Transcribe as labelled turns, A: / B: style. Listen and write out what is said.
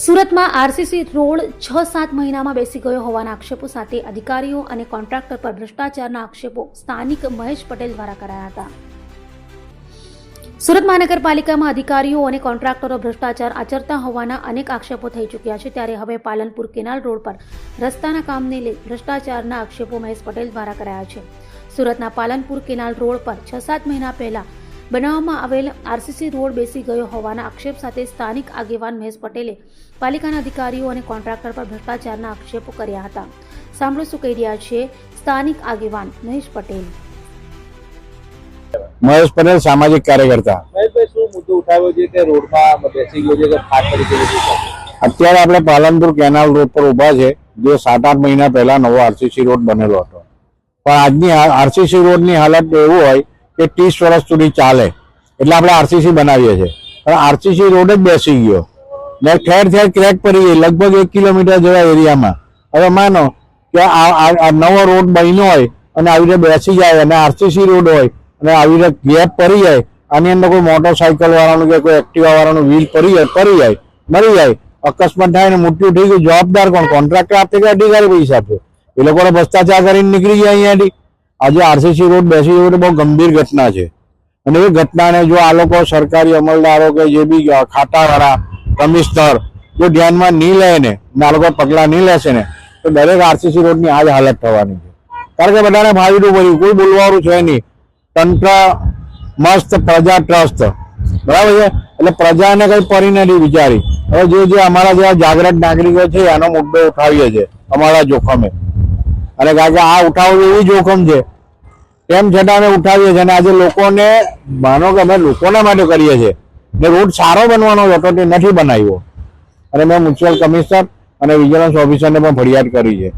A: સુરતમાં RCC road 6-7 મહિનામાં બેસી ગયો હોવાના આક્ષેપો સાથે અધિકારીઓ અને કોન્ટ્રાક્ટર પર ભ્રષ્ટાચારના આક્ષેપો સ્થાનિક મહેશ પટેલ દ્વારા કરાયા હતા। સુરત મહાનગરપાલિકામાં અધિકારીઓ અને કોન્ટ્રાક્ટરો ભ્રષ્ટાચાર આચરતા હોવાના અનેક આક્ષેપો થઈ ચૂક્યા છે, ત્યારે હવે પાલનપુર કેનાલ રોડ પર રસ્તાના કામને લઈ ભ્રષ્ટાચારના આક્ષેપો મહેશ પટેલ દ્વારા કરાયા છે। સુરતના પાલનપુર કેનાલ રોડ પર 6-7 મહિના પહેલા બનાવવામાં આવેલ આરસીસી રોડ બેસી ગયો હોવાના આક્ષેપ સાથે સ્થાનિક આગેવાન મહેશ પટેલે પાલિકાના અધિકારીઓ અને કોન્ટ્રાક્ટર પર ભ્રષ્ટાચારના આક્ષેપો કર્યા હતા। સાંભળો શું કહી રહ્યા છે સ્થાનિક આગેવાન મહેશ પટેલ।
B: મહેશ પટેલ સામાજિક કાર્યકર્તા।
C: મહેશભાઈ, શું મુદ્દો ઉઠાવ્યો છે કે રોડમાં બેસી ગયો છે કે ફાટ પડી ગઈ છે?
B: અત્યારે આપણે પાલનપુર કેનાલ રોડ પર ઉભા છે, જે 7-8 મહિના પહેલા નવો આરસીસી રોડ બનેલો હતો, પણ આજની આરસીસી રોડની હાલત એવું હોય કે 30 વર્ષ સુધી ચાલે એટલે આપણે આરસીસી બનાવીએ છીએ, પણ આરસીસી રોડ જ બેસી ગયો ને ઠેર ઠેર ક્રેક પડી ગઈ, લગભગ 1 કિલોમીટર જેવા એરિયામાં। હવે માનો કે આ નવો રોડ બન્યો હોય અને આવી રીતે બેસી જાય અને આરસીસી રોડ હોય અને આવી રીતે ગેપ પડી જાય, આની અંદર કોઈ મોટરસાઇકલ વાળાનું કે કોઈ એક્ટિવા વાળાનું વ્હીલ પડી જાય મરી જાય, અકસ્માત થાય ને મૃત્યુ થઈ ગયું, જવાબદાર કોણ? કોન્ટ્રાક્ટર આપે કે અધિકારી પૈસા આપે? એ લોકોને ભ્રષ્ટાચાર કરીને નીકળી ગયા અહીંયાથી। આજે આરસીસી રોડ બેસી ગયો તો બહુ ગંભીર ઘટના છે, અને એ ઘટનાને જો આ લોકો સરકારી અમલદારો કે જે બી ખાતાવાળા કમિશનર જો ધ્યાનમાં નહીં લે ને આ લોકો પગલાં નહીં લેશે ને તો દરેક આરસીસી રોડની આ જ હાલત થવાની છે। કારણ કે બધાને ફાયદો પડ્યું, કોઈ બોલવાનું છે નહીં, તંત્ર મસ્ત, પ્રજા ટ્રસ્ટ, બરાબર છે, એટલે પ્રજાને કઈ પડી નથી વિચારી। હવે જે અમારા જેવા જાગૃત નાગરિકો છે આનો મુદ્દો ઉઠાવીએ છીએ અમારા જોખમે, અને કારણ કે આ ઉઠાવવું એવી જોખમ છે તેમ છતાં અમે ઉઠાવીએ છીએ, અને આજે લોકોને માનો કે અમે લોકોના માટે કરીએ છીએ ને રોડ સારો બનવાનો હતો તે નથી બનાવ્યો, અને મેં મ્યુનિસિપલ કમિશનર અને વિજિલન્સ ઓફિસરને પણ ફરિયાદ કરી છે।